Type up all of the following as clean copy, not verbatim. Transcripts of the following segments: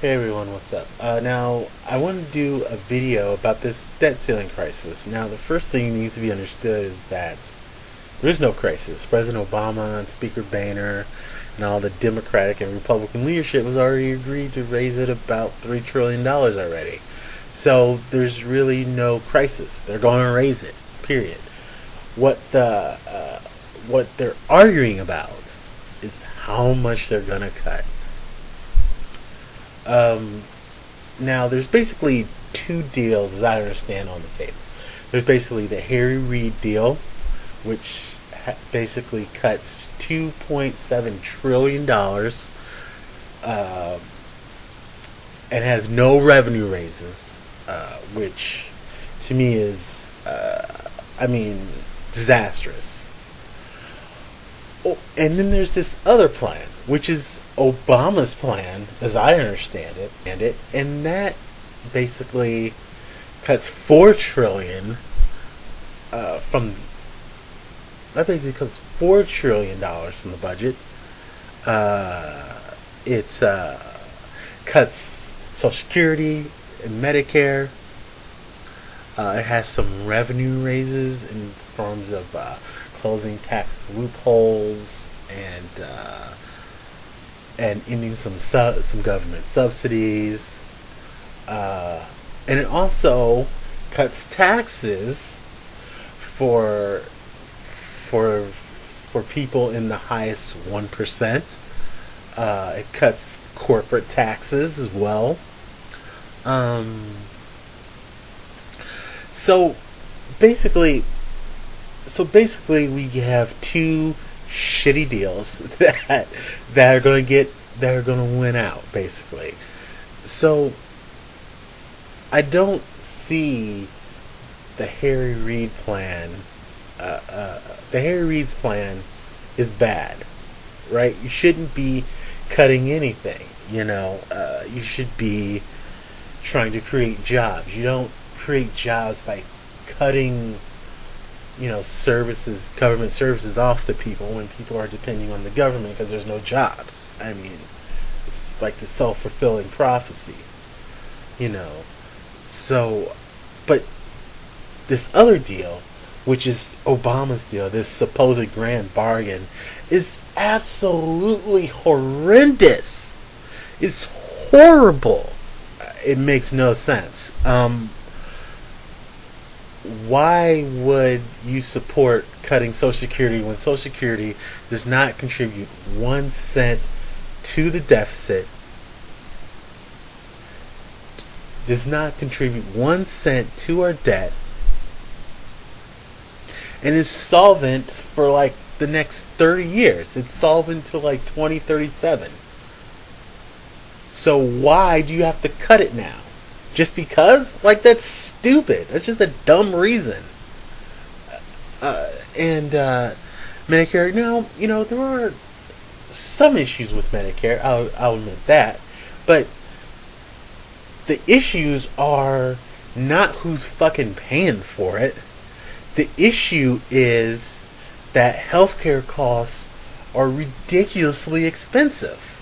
Hey everyone, what's up? Now, I want to do a video about this debt ceiling crisis. Now, the first thing needs to be understood is that there is no crisis. President Obama and Speaker Boehner and all the Democratic and Republican leadership has already agreed to raise it about $3 trillion already. So, there's really no crisis. They're going to raise it, period. What they're arguing about is how much they're going to cut. Um, Now, there's basically two deals, as I understand, on the table. There's basically the Harry Reid deal, which basically cuts $2.7 trillion and has no revenue raises, which to me is, disastrous. Oh, and then there's this other plan, which is Obama's plan, as I understand it, and that basically cuts from $4 trillion from the budget. It cuts Social Security and Medicare. It has some revenue raises in forms of closing tax loopholes and ending some government subsidies, and it also cuts taxes for people in the highest 1%. It cuts corporate taxes as well. So basically, we have two shitty deals that are going to win out, basically. So I don't see the Harry Reid plan. The Harry Reid's plan is bad, right? You shouldn't be cutting anything. You should be trying to create jobs. You don't create jobs by cutting government services off the people when people are depending on the government because there's no jobs. It's like the self-fulfilling prophecy, So, but this other deal, which is Obama's deal, this supposed grand bargain, is absolutely horrendous. It's horrible. It makes no sense. Why would you support cutting Social Security when Social Security does not contribute 1 cent to the deficit, does not contribute 1 cent to our debt, and is solvent for like the next 30 years? It's solvent till like 2037. So why do you have to cut it now? Just because? Like, that's stupid. That's just a dumb reason. And Medicare, now, there are some issues with Medicare. I'll admit that. But the issues are not who's fucking paying for it. The issue is that healthcare costs are ridiculously expensive.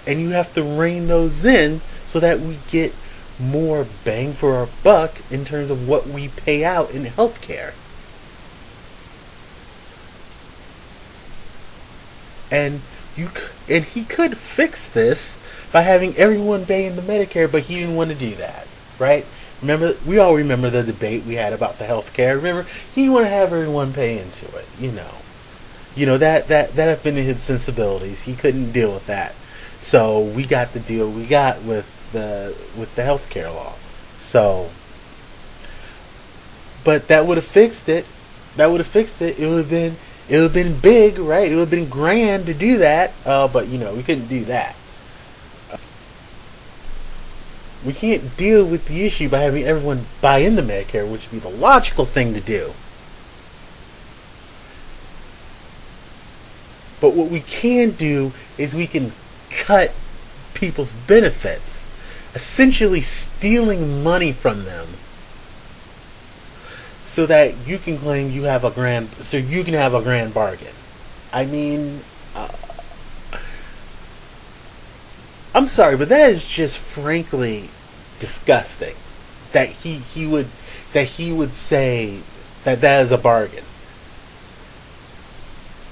And you have to rein those in so that we get more bang for our buck in terms of what we pay out in healthcare. And he could fix this by having everyone pay into Medicare, but he didn't want to do that, right? We all remember the debate we had about the healthcare. Remember, he didn't want to have everyone pay into it. That offended his sensibilities. He couldn't deal with that. So we got the deal we got with the healthcare law. So, but that would have fixed it. It would have been big, right? It would have been grand to do that. But we couldn't do that. We can't deal with the issue by having everyone buy into Medicare, which would be the logical thing to do. But what we can do is we can cut people's benefits, essentially stealing money from them, so that you can claim you can have a grand bargain. I'm sorry, but that is just frankly disgusting. That he would say that that is a bargain.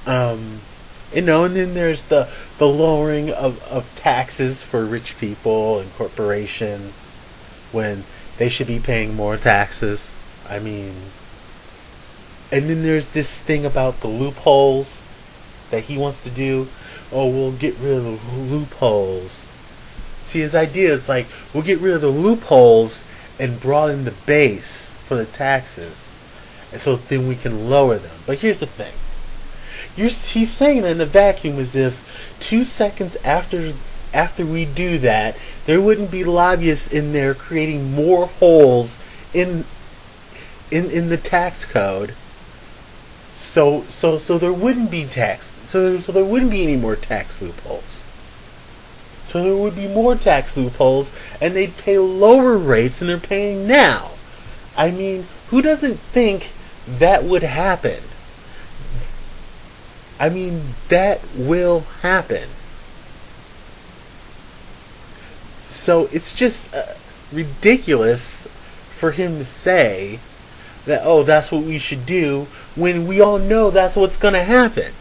Um, and then there's the lowering of taxes for rich people and corporations when they should be paying more taxes. I mean, and then there's this thing about the loopholes that he wants to do. Oh, we'll get rid of the loopholes. See, his idea is like, we'll get rid of the loopholes and broaden the base for the taxes, and so then we can lower them. But here's the thing. He's saying in the vacuum as if 2 seconds after we do that, there wouldn't be lobbyists in there creating more holes in the tax code. So there wouldn't be tax. So there wouldn't be any more tax loopholes. So there would be more tax loopholes, and they'd pay lower rates than they're paying now. I mean, who doesn't think that would happen? I mean, that will happen. So it's just ridiculous for him to say that, oh, that's what we should do, when we all know that's what's going to happen.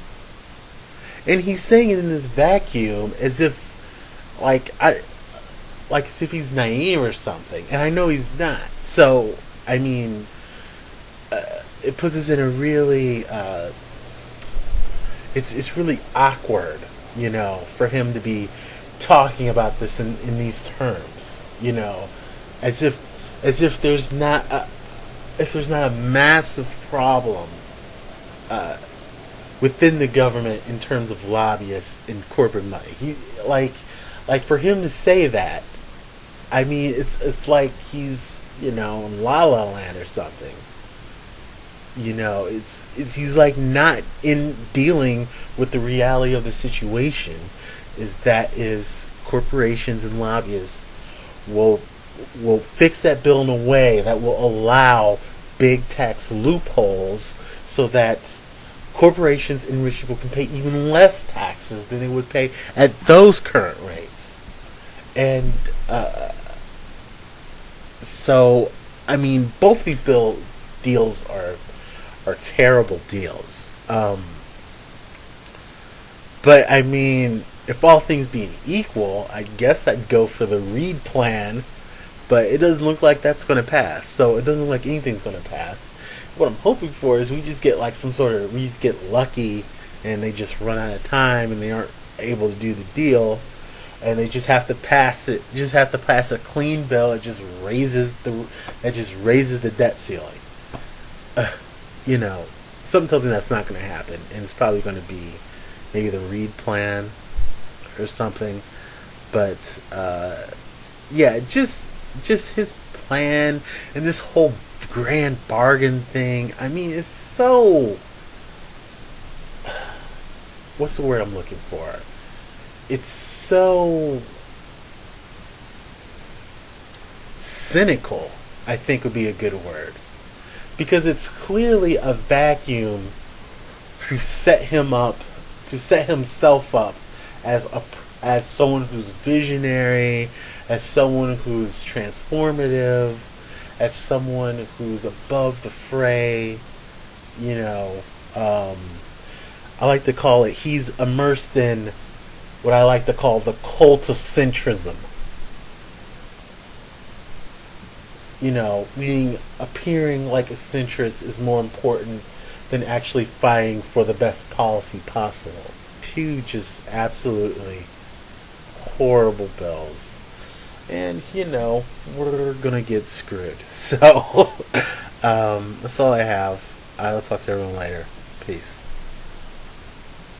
And he's saying it in this vacuum as if, like as if he's naive or something. And I know he's not. So, I mean, it puts us in a really... It's really awkward, for him to be talking about this in these terms, as if there's not a massive problem within the government in terms of lobbyists and corporate money. He like for him to say that, I mean, it's like he's in La La Land or something. He's like not in dealing with the reality of the situation. Is corporations and lobbyists will fix that bill in a way that will allow big tax loopholes so that corporations and rich people can pay even less taxes than they would pay at those current rates. And so, I mean, both these deals are terrible deals. But I mean, if all things being equal, I guess I'd go for the Reid plan, but it doesn't look like that's going to pass. So it doesn't look like anything's going to pass. What I'm hoping for is we just get we just get lucky and they just run out of time and they aren't able to do the deal, and they just have to pass it. Just have to pass a clean bill. It just raises the debt ceiling. Something tells me that's not going to happen, and it's probably going to be maybe the Reid plan or something. But yeah, just his plan and this whole grand bargain thing. I mean, it's so... What's the word I'm looking for? It's so cynical, I think would be a good word. Because it's clearly a vacuum to set himself up as someone who's visionary, as someone who's transformative, as someone who's above the fray. I like to call it, he's immersed in what I like to call the cult of centrism. Meaning appearing like a centrist is more important than actually fighting for the best policy possible. Two just absolutely horrible bills. And, we're gonna get screwed. So, that's all I have. I'll talk to everyone later. Peace.